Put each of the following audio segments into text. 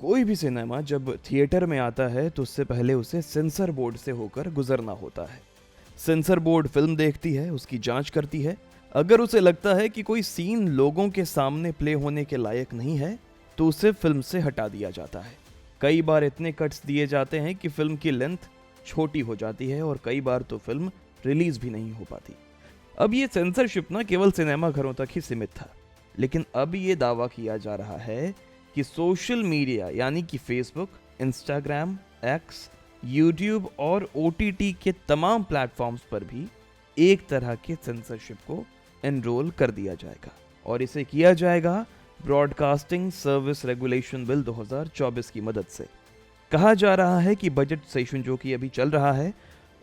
कोई भी सिनेमा जब थिएटर में आता है तो उससे पहले उसे सेंसर बोर्ड से होकर गुजरना होता है। सेंसर बोर्ड फिल्म देखती है, उसकी जांच करती है। अगर उसे लगता है कि कोई सीन लोगों के सामने प्ले होने के लायक नहीं है तो उसे फिल्म से हटा दिया जाता है। कई बार इतने कट्स दिए जाते हैं कि फिल्म की लेंथ छोटी हो जाती है और कई बार तो फिल्म रिलीज भी नहीं हो पाती। अब ये सेंसरशिप ना केवल सिनेमा घरों तक ही सीमित था, लेकिन अब ये दावा किया जा रहा है कि सोशल मीडिया यानी कि फेसबुक, इंस्टाग्राम, एक्स, यूट्यूब और ओटीटी के तमाम प्लेटफॉर्म्स पर भी एक तरह के सेंसरशिप को एनरोल कर दिया जाएगा और इसे किया जाएगा ब्रॉडकास्टिंग सर्विस रेगुलेशन बिल 2024 की मदद से। कहा जा रहा है कि बजट सेशन जो कि अभी चल रहा है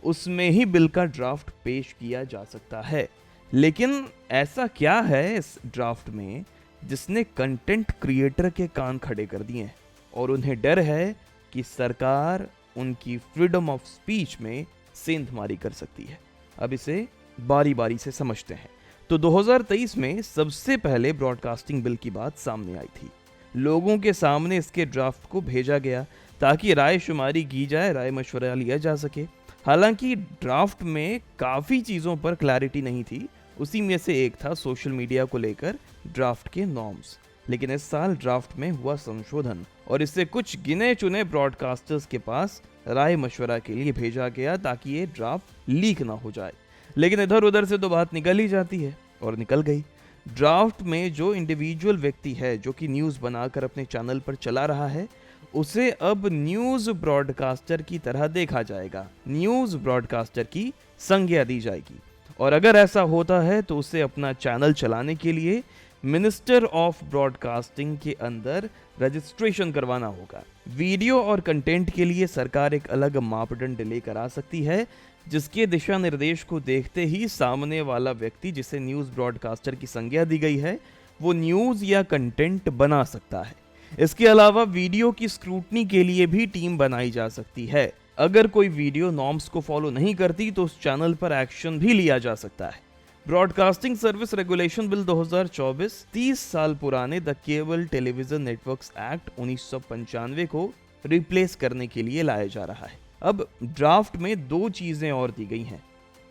उसमें ही बिल का ड्राफ्ट पेश किया जा सकता है। लेकिन ऐसा क्या है इस ड्राफ्ट में जिसने कंटेंट क्रिएटर के कान खड़े कर दिए हैं और उन्हें डर है कि सरकार उनकी फ्रीडम ऑफ स्पीच में सेंधमारी कर सकती है। अब इसे बारी बारी से समझते हैं। तो 2023 में सबसे पहले ब्रॉडकास्टिंग बिल की बात सामने आई थी। लोगों के सामने इसके ड्राफ्ट को भेजा गया ताकि राय शुमारी की जाए, राय मशवरा लिया जा सके। हालांकि ड्राफ्ट में काफ़ी चीज़ों पर क्लैरिटी नहीं थी, उसी में से एक था सोशल मीडिया को लेकर ड्राफ्ट के नॉर्म्स। लेकिन इस साल ड्राफ्ट में हुआ संशोधन और इससे कुछ गिने चुने ब्रॉडकास्टर्स के पास राय मशवरा के लिए भेजा गया ताकि ये ड्राफ्ट लीक ना हो जाए। लेकिन इधर उधर से तो बात निकल ही जाती है और निकल गई। ड्राफ्ट में जो इंडिविजुअल व्यक्ति है जो कि न्यूज़ बनाकर अपने चैनल पर चला रहा है उसे अब न्यूज़ ब्रॉडकास्टर की तरह देखा जाएगा, न्यूज़ ब्रॉडकास्टर की संज्ञा दी जाएगी। और अगर ऐसा होता है तो उसे अपना चैनल चलाने के लिए मिनिस्टर ऑफ ब्रॉडकास्टिंग के अंदर रजिस्ट्रेशन करवाना होगा। वीडियो और कंटेंट के लिए सरकार एक अलग मापदंड लेकर आ सकती है जिसके दिशा निर्देश को देखते ही सामने वाला व्यक्ति जिसे न्यूज़ ब्रॉडकास्टर की संज्ञा दी गई है वो न्यूज़ या कंटेंट बना सकता है। इसके अलावा वीडियो की स्क्रूटनी के लिए भी टीम बनाई जा सकती है। अगर कोई वीडियो नॉर्म्स को फॉलो नहीं करती तो उस चैनल पर एक्शन भी लिया जा सकता है। ब्रॉडकास्टिंग सर्विस रेगुलेशन बिल 2024 30 साल पुराने the cable television networks act 1995 को रिप्लेस करने के लिए लाया जा रहा है। अब ड्राफ्ट में दो चीजें और दी गई हैं,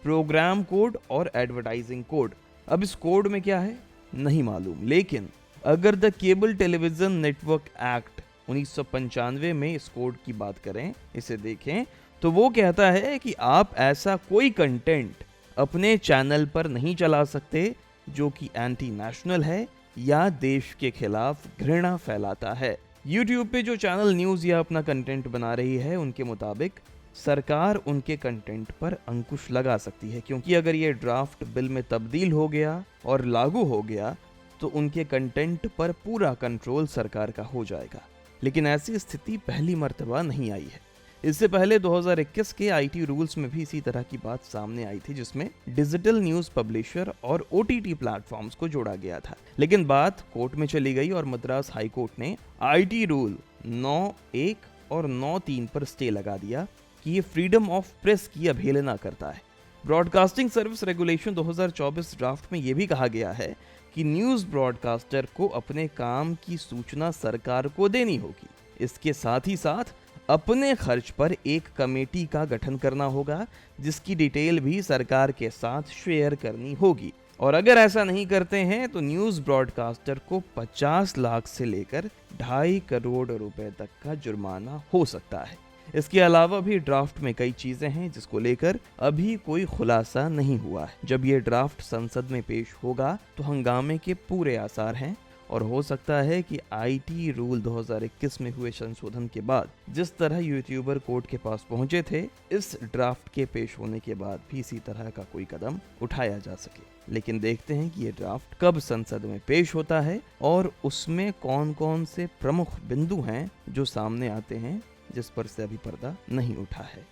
प्रोग्राम कोड और एडवर्टाइजिंग कोड। अब इस कोड में क्या है नहीं मालूम, लेकिन अगर the cable television network act 1995 में इस कोड की बात करें, इसे देखें तो वो कहता है कि आप ऐसा कोई कंटेंट अपने चैनल पर नहीं चला सकते जो कि एंटी नेशनल है या देश के खिलाफ घृणा फैलाता है। YouTube पे जो चैनल न्यूज़ या अपना कंटेंट बना रही है उनके मुताबिक सरकार उनके कंटेंट पर अंकुश लगा सकती है, क्योंकि अगर ये ड्राफ्ट बिल में तब्दील हो गया और लागू हो गया तो उनके कंटेंट पर पूरा कंट्रोल सरकार का हो जाएगा। लेकिन ऐसी स्थिति पहली मर्तबा नहीं आई है। इससे पहले 2021 के आईटी रूल्स में भी इसी तरह की बात सामने आई थी जिसमें डिजिटल न्यूज़ पब्लिशर और ओटीटी प्लेटफॉर्म्स को जोड़ा गया था। लेकिन बात कोर्ट में चली गई और मद्रास हाई कोर्ट ने आईटी रूल 9(1) और 9(3) पर स्टे लगा दिया कि ये फ्रीडम ऑफ प्रेस की अवहेलना करता है। ब्रॉडकास्टिंग सर्विस रेगुलेशन 2024 ड्राफ्ट में यह भी कहा गया है कि न्यूज़ ब्रॉडकास्टर को अपने काम की सूचना सरकार को देनी होगी। इसके साथ ही साथ अपने खर्च पर एक कमेटी का गठन करना होगा जिसकी डिटेल भी सरकार के साथ शेयर करनी होगी। और अगर ऐसा नहीं करते हैं तो न्यूज़ ब्रॉडकास्टर को 50 लाख से लेकर 2.5 करोड़ रुपए तक का जुर्माना हो सकता है। इसके अलावा भी ड्राफ्ट में कई चीजें हैं जिसको लेकर अभी कोई खुलासा नहीं हुआ है। जब ये ड्राफ्ट संसद में पेश होगा तो हंगामे के पूरे आसार हैं और हो सकता है कि आईटी रूल 2021 में हुए संशोधन के बाद जिस तरह यूट्यूबर कोर्ट के पास पहुंचे थे, इस ड्राफ्ट के पेश होने के बाद भी इसी तरह का कोई कदम उठाया जा सके। लेकिन देखते हैं कि ये ड्राफ्ट कब संसद में पेश होता है और उसमें कौन कौन से प्रमुख बिंदु हैं जो सामने आते हैं जिस पर से अभी पर्दा नहीं उठा है।